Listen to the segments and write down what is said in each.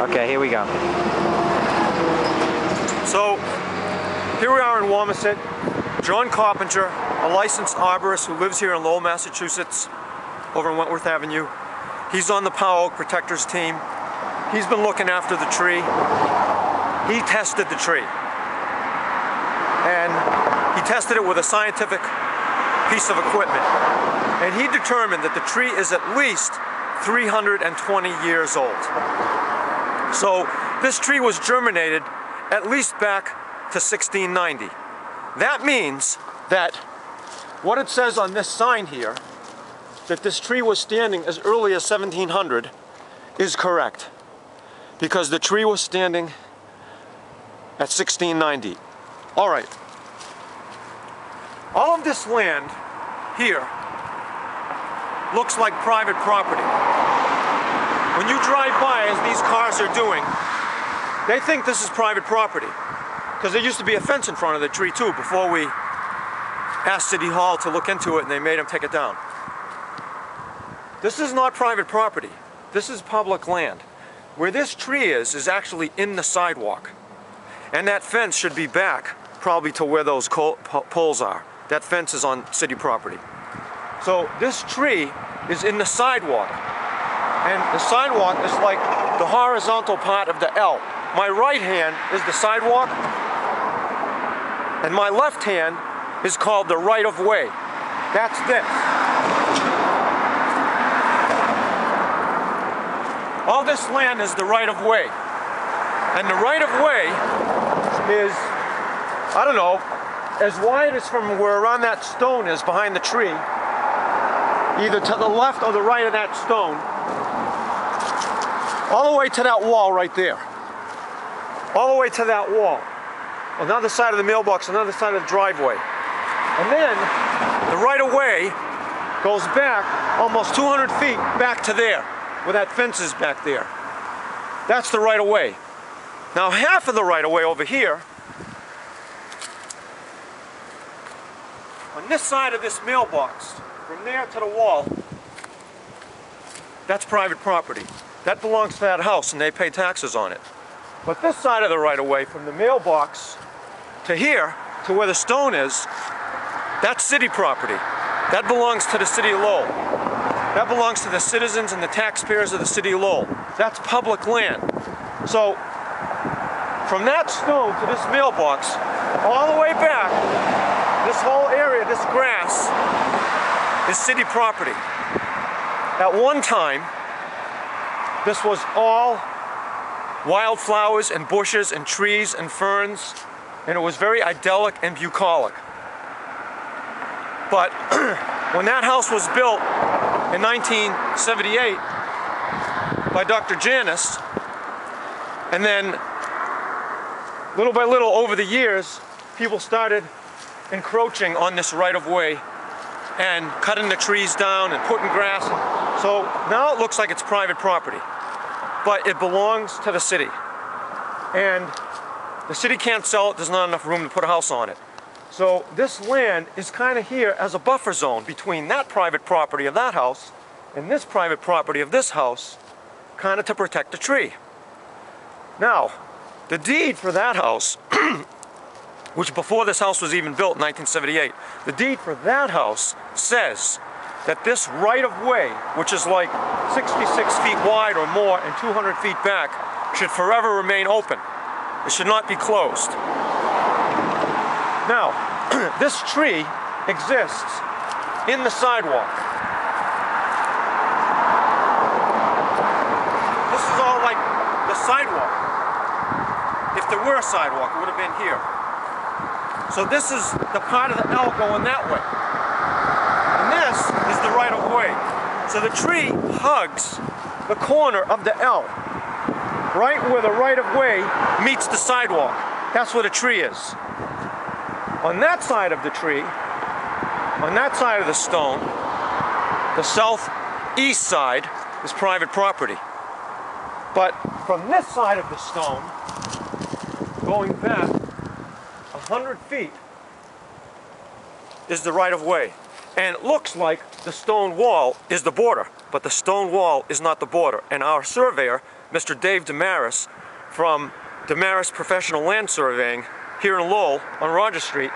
Okay, here we go. So, here we are in Wamasett. John Carpenter, a licensed arborist who lives here in Lowell, Massachusetts, over on Wentworth Avenue. He's on the Pow-Wow Oak Protectors team. He's been looking after the tree. He tested the tree. And he tested it with a scientific piece of equipment. And he determined that the tree is at least 320 years old. So this tree was germinated at least back to 1690. That means that what it says on this sign here, that this tree was standing as early as 1700, is correct. Because the tree was standing at 1690. All right. All of this land here looks like private property. When you drive by, as these cars are doing, they think this is private property. Because there used to be a fence in front of the tree too before we asked City Hall to look into it and they made them take it down. This is not private property. This is public land. Where this tree is actually in the sidewalk. And that fence should be back probably to where those poles are. That fence is on city property. So this tree is in the sidewalk. And the sidewalk is like the horizontal part of the L. My right hand is the sidewalk, and my left hand is called the right-of-way. That's this. All this land is the right-of-way. And the right-of-way is, I don't know, as wide as from where around that stone is behind the tree, either to the left or the right of that stone, all the way to that wall right there. All the way to that wall. Another side of the mailbox, another side of the driveway. And then the right-of-way goes back almost 200 feet back to there, where that fence is back there. That's the right-of-way. Now half of the right-of-way over here, on this side of this mailbox, from there to the wall, that's private property. That belongs to that house and they pay taxes on it. But this side of the right-of-way, from the mailbox to here, to where the stone is, that's city property. That belongs to the city of Lowell. That belongs to the citizens and the taxpayers of the city of Lowell. That's public land. So, from that stone to this mailbox, all the way back, this whole area, this grass, is city property. At one time, this was all wildflowers and bushes and trees and ferns, and it was very idyllic and bucolic. But when that house was built in 1978 by Dr. Janis, and then little by little over the years, people started encroaching on this right-of-way and cutting the trees down and putting grass. So now it looks like it's private property, but it belongs to the city. And the city can't sell it, there's not enough room to put a house on it. So this land is kind of here as a buffer zone between that private property of that house and this private property of this house, kind of to protect the tree. Now, the deed for that house, which before this house was even built in 1978, the deed for that house says that this right-of-way, which is like 66 feet wide or more and 200 feet back, should forever remain open. It should not be closed. Now, this tree exists in the sidewalk. This is all like the sidewalk. If there were a sidewalk, it would have been here. So this is the part of the L going that way. And this is the right-of-way. So the tree hugs the corner of the L, right where the right-of-way meets the sidewalk. That's where the tree is. On that side of the tree, on that side of the stone, the southeast side is private property. But from this side of the stone, going back 100 feet, is the right-of-way. And it looks like the stone wall is the border, but the stone wall is not the border. And our surveyor Mr. Dave Damaris from Damaris Professional Land Surveying here in Lowell on Rogers Street,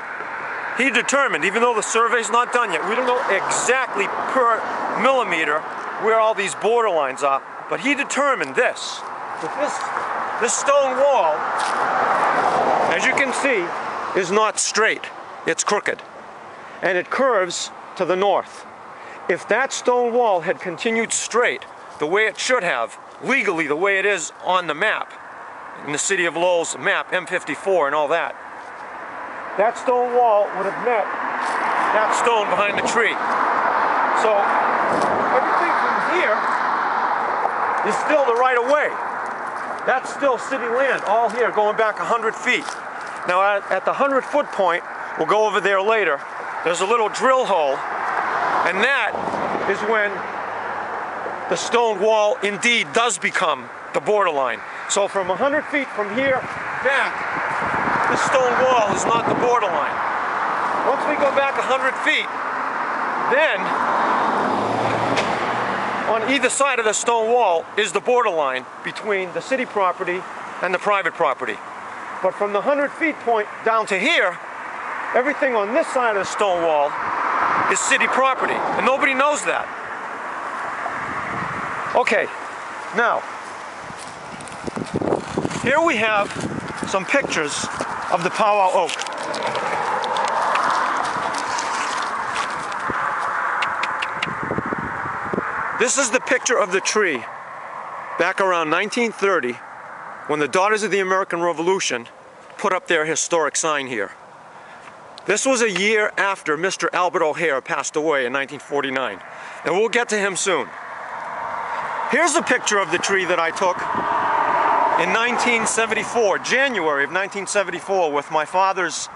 he determined, even though the survey's not done yet, we don't know exactly per millimeter where all these borderlines are, but he determined this, that this stone wall, as you can see, is not straight, it's crooked, and it curves to the north. If that stone wall had continued straight, the way it should have, legally the way it is on the map, in the city of Lowell's map, M54 and all that, that stone wall would have met that stone behind the tree. So everything from here is still the right of way. That's still city land, all here, going back 100 feet. Now at the 100-foot point, we'll go over there later, there's a little drill hole, and that is when the stone wall indeed does become the borderline. So from 100 feet from here back, this stone wall is not the borderline. Once we go back 100 feet, then on either side of the stone wall is the borderline between the city property and the private property. But from the 100 feet point down to here, everything on this side of the stone wall is city property, and nobody knows that. Okay, now, here we have some pictures of the Pow-Wow Oak. This is the picture of the tree back around 1930 when the Daughters of the American Revolution put up their historic sign here. This was a year after Mr. Albert O'Hare passed away in 1949, and we'll get to him soon. Here's a picture of the tree that I took in 1974, January of 1974, with my father's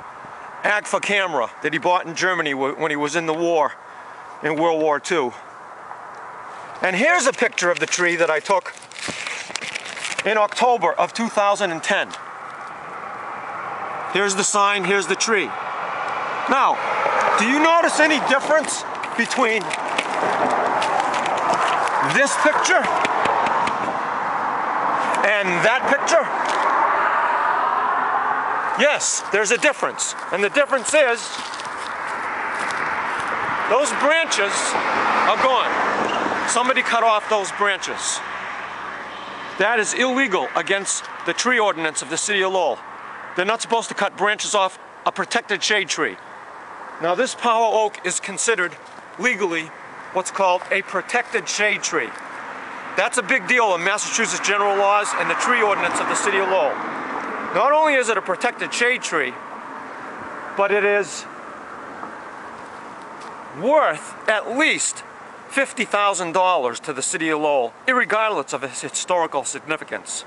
Agfa camera that he bought in Germany when he was in the war, in World War II. And here's a picture of the tree that I took in October of 2010. Here's the sign, here's the tree. Now, do you notice any difference between this picture and that picture? Yes, there's a difference. And the difference is, those branches are gone. Somebody cut off those branches. That is illegal against the tree ordinance of the city of Lowell. They're not supposed to cut branches off a protected shade tree. Now this Pow-Wow Oak is considered legally what's called a protected shade tree. That's a big deal in Massachusetts general laws and the tree ordinance of the city of Lowell. Not only is it a protected shade tree, but it is worth at least $50,000 to the city of Lowell, irregardless of its historical significance.